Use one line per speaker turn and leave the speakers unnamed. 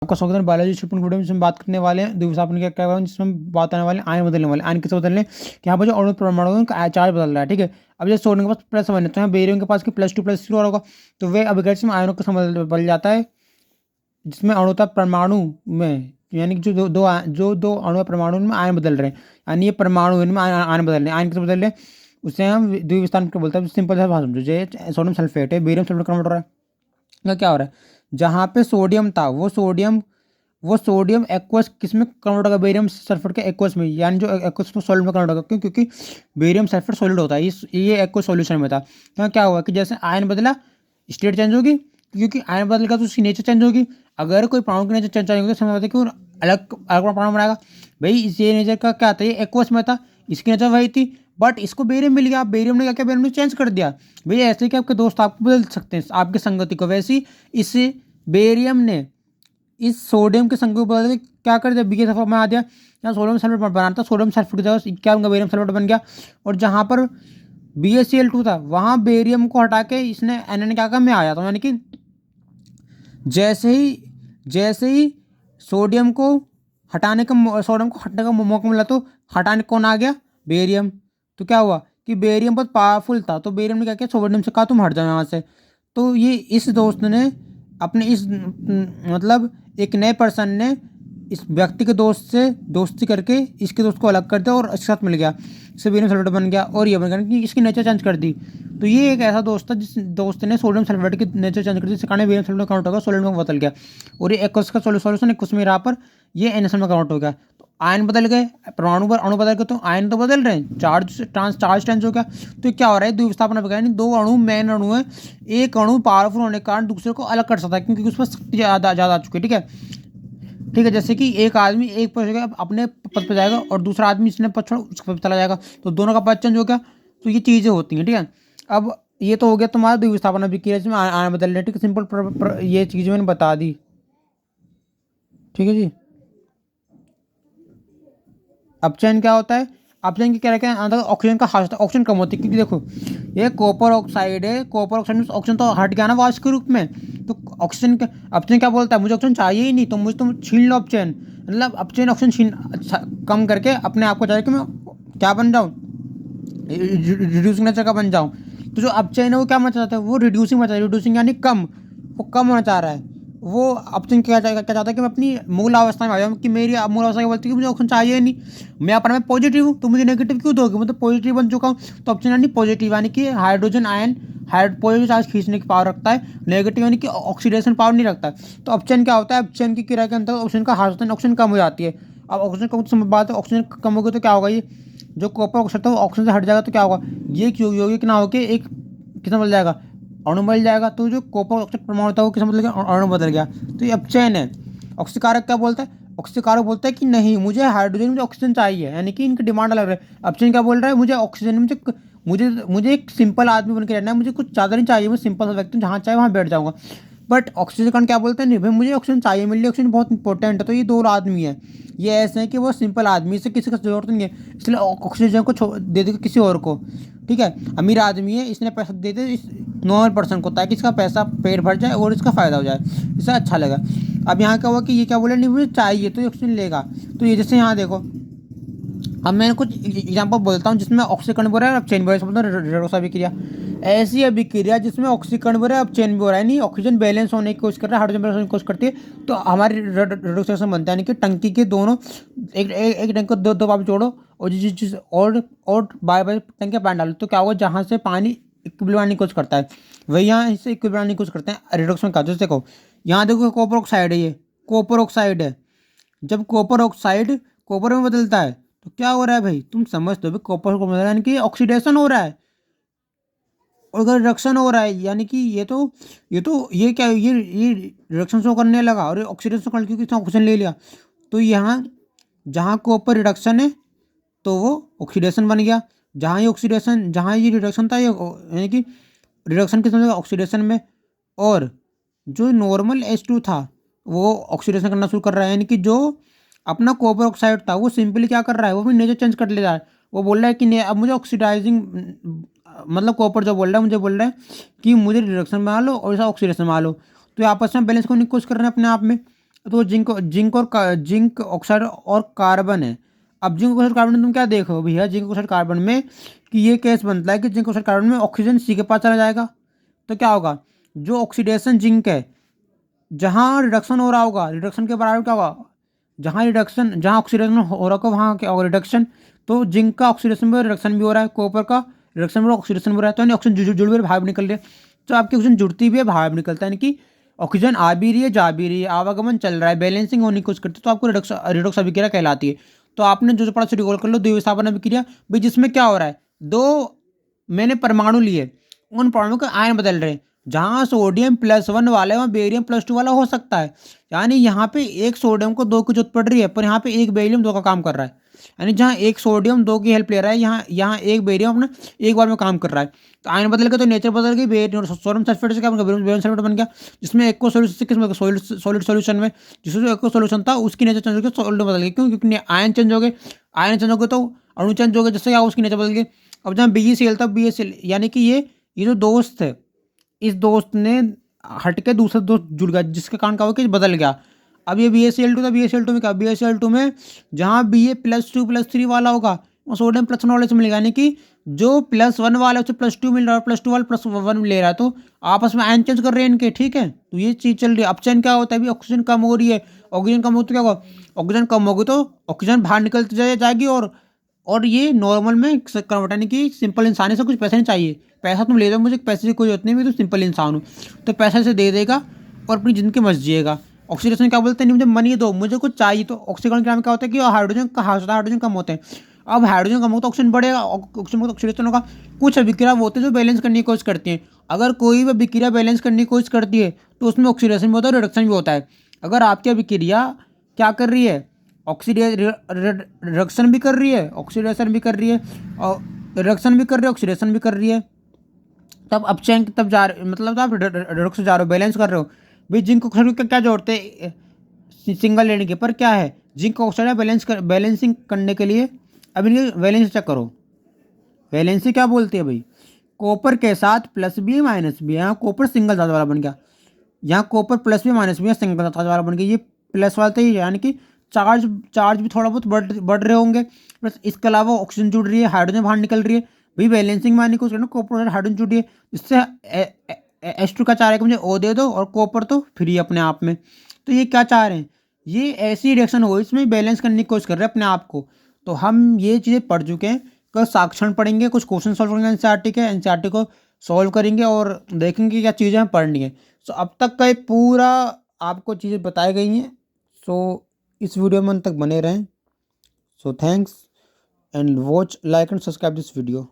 आपका स्वागत है बायोलॉजी स्टूडेंट वीडियो में। जिसमें बात करने वाले हैं द्विविस्थापन क्या क्या है, जिसमें बात आने वाले हैं आयन बदलने वाले। आयन किसे बदलने कि यहाँ पर जो अणु परमाणु का चार्ज बदल रहा है। ठीक है, अब जैसे सोडियम के पास प्लस वन है तो यहाँ बेरियम के पास की +2 +3 और होगा, तो वे अभिकर्ष में आयनों का समय बदल जाता है, जिसमें अणुता परमाणु में यानी कि जो दो अणु परमाणु में आयन बदल रहे हैं, यानी ये परमाणु इनमें आयन बदल रहे हैं। आयन किसे बदल रहे हैं उसे हम द्विविस्थापन क्या बोलते हैं। सिंपल सा भाषा समझो, जैसे सोडियम सल्फेट है, बेरियम सल्फेट कन्वर्ट हो रहा है। यहाँ क्या हो रहा है, जहाँ पे सोडियम था वो सोडियम एक्वस किस में कन्वर्ट होगा, बेरियम सल्फेट के एक्वस में, यानी जो एक्वस में सॉलिड में कन्वर्ट होगा। क्यों? क्योंकि बेरियम सल्फेट सॉलिड होता है, ये एक्वस सॉल्यूशन में था। तो क्या हुआ कि जैसे आयन बदला स्टेट चेंज होगी, क्योंकि आयन बदलेगा तो उसकी नेचर चेंज होगी। अगर कोई परमाणु की नेचर चेंज होगी तो समझ आता है कि वो अलग अलग परमाणु बनाएगा। भाई इस ये नेचर का क्या था, ये एक्वस में था, इसकी नेचर वही थी, बट इसको बेरियम मिल गया। बेरियम ने क्या किया, बेरियम ने चेंज कर दिया। भैया ऐसे कि आपके दोस्त आपको बदल सकते हैं आपकी संगति को, वैसे ही इस बेरियम ने इस सोडियम के संग को बदल के क्या कर दिया, बीके सल्फर बना दिया। यहाँ सोडियम सल्फेट बनाना था, सोडियम सल्फेट की जगह क्या होगा, बेरियम सल्फेट बन गया। और जहाँ पर BaCl2 था वहाँ बेरियम को हटा के इसने एन क्या काम में आया था, यानी कि जैसे ही सोडियम को हटने का मौका मिला तो हटाने कौन आ गया, बेरियम। तो क्या हुआ कि बेरियम बहुत पावरफुल था, तो बेरियम ने क्या किया, सोडियम से कहा तुम हट जाओ यहाँ से। तो ये इस दोस्त ने अपने इस मतलब एक नए पर्सन ने इस व्यक्ति के दोस्त से दोस्ती करके इसके दोस्त को अलग कर दिया और इसके साथ मिल गया, इससे बेरियम सल्फेट बन गया। और ये बन गया कि इसकी नेचर चेंज कर दी। तो ये एक ऐसा दोस्त था जिस दोस्त ने सोडियम सल्फेट की नेचर चेंज कर दी, जिसके कारण बेरियम सल्फेट काउंट होगा, सॉलिड में बदल गया। और ये एक्वस का सॉल्यूशन एक्वस में रहा पर ये NaCl में काउंट हो गया। तो आयन बदल गए, परमाणु पर अणु बदल गए, तो आयन तो बदल रहे हैं, चार्ज चेंज हो गया। तो क्या हो रहा है, द्विविस्थापन हो गया, यानी दो अणु मेन अणु है, एक अणु पावरफुल होने के कारण दूसरे को अलग कर सकता है, क्योंकि उस पर शक्ति ज़्यादा आ चुकी है। ठीक है, जैसे कि एक आदमी एक पद पर अपने पद पर जाएगा और दूसरा आदमी इसने पद छोड़ उसके पद पर चला जाएगा, तो दोनों का पद चेंज हो गया। तो ये चीज़ें होती हैं। ठीक है, अब ये तो हो गया तुम्हारा द्विविस्थापन अभिक्रिया जिसमें आयन बदल रहे। ठीक है, सिंपल ये चीज़ मैंने बता दी। ठीक है जी। अपचयन क्या होता है, अपचयन की क्या रहता है, अंदर ऑक्सीजन का हाथ, ऑक्सीजन कम होती है, क्योंकि देखो ये कॉपर ऑक्साइड है, कॉपर ऑक्साइड में ऑक्सीजन तो हट गया ना वाष्प के रूप में। तो ऑक्सीजन का अपचयन क्या बोलता है, मुझे ऑक्सीजन चाहिए ही नहीं, तो मुझे तुम छीन लो अपचयन, मतलब अपचयन ऑक्सीजन कम करके अपने आप को चाहिए कि मैं क्या बन जाऊँ, रिड्यूसिंग नेचर का बन जाऊँ। तो जो अपचयन है वो क्या होना चाहता है, वो रिड्यूसिंग में चाहता है, रिड्यूसिंग यानी कम, वो कम होना चाह रहा है। वो अपचयन क्या चाहता है कि मैं अपनी मूल अवस्था में आ जाऊँ, कि मेरी मूल अवस्था क्या बोलती है कि मुझे ऑक्सीजन चाहिए ही नहीं, मैं अपना में पॉजिटिव हूँ, तो मुझे नेगेटिव क्यों दोगे, मैं तो पॉजिटिव बन चुका हूँ। तो अपचयन यानी पॉजिटिव, यानी कि हाइड्रोजन आयन पॉजिटिव चार्ज खींचने की पावर रखता है, नेगेटिव यानी कि ऑक्सीडेशन पावर नहीं रखता है। तो अपचयन क्या होता है, अपचयन की क्रिया के अंतर्गत ऑक्सीजन का हाथ होता है, ऑक्सीजन कम हो जाती है। अब ऑक्सीजन कम तो बात है, ऑक्सीजन कम होगी तो क्या होगा, ये जो कॉपर ऑक्साइड था वो ऑक्सीजन से हट जाएगा, तो क्या होगा, ये यौगिक ना होकर एक कितना बदल जाएगा, अणु बदल जाएगा। तो जो कॉपर ऑक्साइड परमाणु था वो किस बदल गया, अणु बदल गया। तो ये अपचयन है। ऑक्सीकारक क्या बोलता है, ऑक्सीकारक बोलता है कि नहीं मुझे हाइड्रोजन, मुझे ऑक्सीजन चाहिए, यानी कि इनकी डिमांड अलग है। अपचयन क्या बोल रहा है, मुझे ऑक्सीजन, मुझे एक सिंपल आदमी बन के रहना है, मुझे कुछ ज़्यादा नहीं चाहिए, मैं सिंपल सा व्यक्ति हूँ, जहाँ चाहे वहाँ बैठ जाऊँगा। बट ऑक्सीजन कण क्या बोलते हैं, नहीं भाई मुझे ऑक्सीजन चाहिए, मेरे लिए ऑक्सीजन बहुत इंपॉर्टेंट है। तो ये दो आदमी है, ये ऐसे हैं कि वो सिंपल आदमी, इससे किसी का जरूरत नहीं है, इसलिए ऑक्सीजन को दे दे किसी और को। ठीक है, अमीर आदमी है, इसने पैसा दे दे इस नॉर्मल पर्सन को, ताकि इसका पैसा पेट भर जाए और इसका फ़ायदा हो जाए, इससे अच्छा लगा। अब यहाँ क्या हुआ कि ये क्या बोले, नहीं मुझे चाहिए, तो ये ऑक्सीजन लेगा। तो ये जैसे यहाँ देखो, अब मैं कुछ एग्जांपल बोलता हूँ जिसमें ऑक्सीकरण भी हो रहा है, अब चेन भी हो रहा है, रेडोक्स अभिक्रिया। ऐसी अभिक्रिया जिसमें ऑक्सीकरण भी हो रहा है, अब चेन भी हो रहा है, नहीं ऑक्सीजन बैलेंस होने की कोशिश कर रहा है, हाइड्रोजन बैलेंस होने की कोशिश करती है, तो हमारी रेडोक्स रिएक्शन बनता है, यानी कि टंकी के दोनों एक टंकी को दो पाइप जोड़ो और जिस और बाय टंकी पानी डालो, तो क्या होगा, जहाँ से पानी इक्विलिब्रियम आने की कोशिश करता है वही यहाँ इससे इक्विलिब्रियम आने की कोशिश करते हैं रेडोक्स में। जैसे देखो यहाँ देखो कॉपर ऑक्साइड है, ये कॉपर ऑक्साइड है, जब कॉपर ऑक्साइड कॉपर में बदलता है तो क्या हो रहा है भाई, तुम समझते हो, कॉपर को बदल यानी कि ऑक्सीडेशन हो रहा है और अगर रिडक्शन हो रहा है, यानी कि ये क्या, ये रिडक्शन शो करने लगा और ऑक्सीडेशन शो करने, क्योंकि इसने ऑक्सीजन ले लिया। तो यहाँ जहाँ कॉपर रिडक्शन है तो वो ऑक्सीडेशन बन गया, जहाँ ये रिडक्शन था, ये यानी कि रिडक्शन किस में, ऑक्सीडेशन में। और जो नॉर्मल H2 था वो ऑक्सीडेशन करना शुरू कर रहा है, यानी कि जो अपना कॉपर ऑक्साइड था वो सिंपली क्या कर रहा है, वो भी नेचर चेंज कर ले रहा है। वो बोल रहा है कि नहीं अब मुझे ऑक्सीडाइजिंग, मतलब कॉपर जो बोल रहा है मुझे बोल रहा है कि मुझे रिडक्शन में आ लो और ऐसा ऑक्सीडेशन में आ लो। तो ये आपस में बैलेंस करने की कोशिश कर रहे हैं अपने आप में। तो जिंक ऑक्साइड और कार्बन है। अब जिंक ऑक्साइड कार्बन में तुम क्या देखो भैया, जिंक ऑक्साइड कार्बन में कि ये केस बनता है कि जिंक ऑक्साइड कार्बन में ऑक्सीजन सी के पास चला जाएगा, तो क्या होगा, जो ऑक्सीडेशन जिंक है, जहाँ रिडक्शन हो रहा होगा, रिडक्शन के बराबर क्या होगा, जहाँ ऑक्सीडेशन हो रहा होगा वहाँ क्या होगा, रिडक्शन। तो जिंक का ऑक्सीडेशन में रिडक्शन भी हो रहा है, कॉपर का रिडक्शन में ऑक्सीडेशन भी हो रहा है, तो यानी ऑक्सीजन जुड़ भी बाहर निकल रही है। तो आपकी ऑक्सीजन जुड़ती भी है, बाहर भी निकलता है, यानी कि ऑक्सीजन आ भी रही है, जा भी रही है, आवागमन चल रहा है, बैलेंसिंग होने की कोशिश करती है, तो आपको रिडक्स रिडोक्स अभिक्रिया कहलाती है। तो आपने जो पढ़ा रिकॉल कर लो, द्विविस्थापन अभिक्रिया भाई, जिसमें क्या हो रहा है, दो मैंने परमाणु लिए, उन परमाणु के आयन बदल रहे हैं, जहाँ सोडियम +1 वाला है वहाँ बेरियम +2 वाला हो सकता है। यानी यहाँ पे एक सोडियम को 2 की जरूरत पड़ रही है, पर यहाँ पे एक बेरियम 2 का काम कर रहा है। यानी जहाँ एक सोडियम 2 की हेल्प ले रहा है, यहाँ यहाँ एक बेरियम अपना एक बार में काम कर रहा है। तो आयन बदल गया तो नेचर बदल गई, सोडियम सल्फेट से क्या बन गया, बेरियम सल्फेट बन गया, जिसमें एक को सोल्यूशन किसमें सॉलिड सॉल्यूशन में, जिसमें एक को सॉल्यूशन था उसकी नेचर चेंज हो गई, सॉलिड बदल गई, क्यों, क्योंकि आयन चेंज हो गए, आयन चेंज हो गए तो अणु चेंज हो गए, जिससे क्या उसकी नेचर बदल गई। अब जहाँ BeCl था, BeCl यानी कि ये जो दोस्त है, इस दोस्त ने हट के दूसरा दोस्त जुड़ गया, जिसके कारण क्या हुआ कि बदल गया। अब ये BaCl2 था, BaCl2 में क्या, BaCl2 में जहाँ Ba+2+3 वाला होगा वो सोडियम +1 वाले से मिलेगा, यानी कि जो +1 वाला है उसे +2 मिल रहा है, +2 वाला +1 ले रहा है, तो आपस में आयन चेंज कर रहे हैं इनके, ठीक है। तो ये चीज़ चल रही है। अपचयन क्या होता है, अभी ऑक्सीजन कम हो रही है, ऑक्सीजन कम हो तो क्या होगा, ऑक्सीजन कम होगी तो ऑक्सीजन बाहर निकलती जाएगी, और ये नॉर्मल में कन्वर्ट, यानी कि सिंपल इंसान है, से कुछ पैसा नहीं चाहिए, पैसा तुम ले दो मुझे, पैसे की कोई जरूरत नहीं, मैं तो सिंपल इंसान हूँ, तो पैसा से दे देगा और अपनी जिंदगी मच जिएगा। ऑक्सीडेशन क्या बोलते हैं, नहीं मुझे मनी दो, मुझे कुछ चाहिए, तो ऑक्सीकरण के नाम क्या होता है कि हाइड्रोजन का होता है, हाइड्रोजन कम होते हैं। अब हाइड्रोजन कम हो तो ऑक्सीजन बढ़ेगा, ऑक्सीजन तो ऑक्सीडेशन होगा। कुछ अभिक्रिया होते हैं जो बैलेंस करने की कोशिश करती हैं, अगर कोई भी अभिक्रिया बैलेंस करने की कोशिश करती है तो उसमें ऑक्सीडेशन भी होता है, रिडक्शन भी होता है। अगर आपकी अभिक्रिया क्या कर रही है, रिडक्शन भी कर रही है, ऑक्सीडेशन भी कर रही है, और रिडक्शन भी कर रही है, ऑक्सीडेशन भी कर रही है, तब अपचयन तब जा रहे, मतलब आप रिडक्स जा रहे हो, बैलेंस कर रहे हो। भाई जिंक ऑक्साइड का क्या जोड़ते हैं सिंगल लेने के, पर क्या है, जिंक ऑक्साइड बैलेंसिंग करने के लिए। अब इनकी वैलेंसी चेक करो, वैलेंसी क्या बोलती है भाई, कॉपर के साथ +B -B, यहाँ कॉपर सिंगल चार्ज वाला बन गया, यहाँ कॉपर +B-B सिंगल चार्ज वाला बन गया, ये प्लस वाला था, यानी कि चार्ज चार्ज भी थोड़ा बहुत बढ़ रहे होंगे। प्लस इसके अलावा ऑक्सीजन जुड़ रही है, हाइड्रोजन बाहर निकल रही है, भाई बैलेंसिंग मारने को करना, कॉपर और हाइड्रोजन जुड़ रही है, इससे H2 का चाह रहा है कि मुझे O दे दो, और कॉपर तो फ्री अपने आप में। तो ये क्या चाह रहे हैं, ये ऐसी रिएक्शन हो, इसमें बैलेंस करने की कोशिश कर रहे हैं अपने आप को। तो हम ये चीज़ें पढ़ चुके हैं, कल साक्षण पढ़ेंगे, कुछ क्वेश्चन सॉल्व करेंगे एनसीईआरटी के, एनसीईआरटी को सॉल्व करेंगे और देखेंगे क्या चीज़ें हमें पढ़नी है। सो अब तक का ये पूरा आपको चीज़ें बताई गई हैं। सो इस वीडियो में अंत तक बने रहें। So thanks and watch, like and subscribe this video.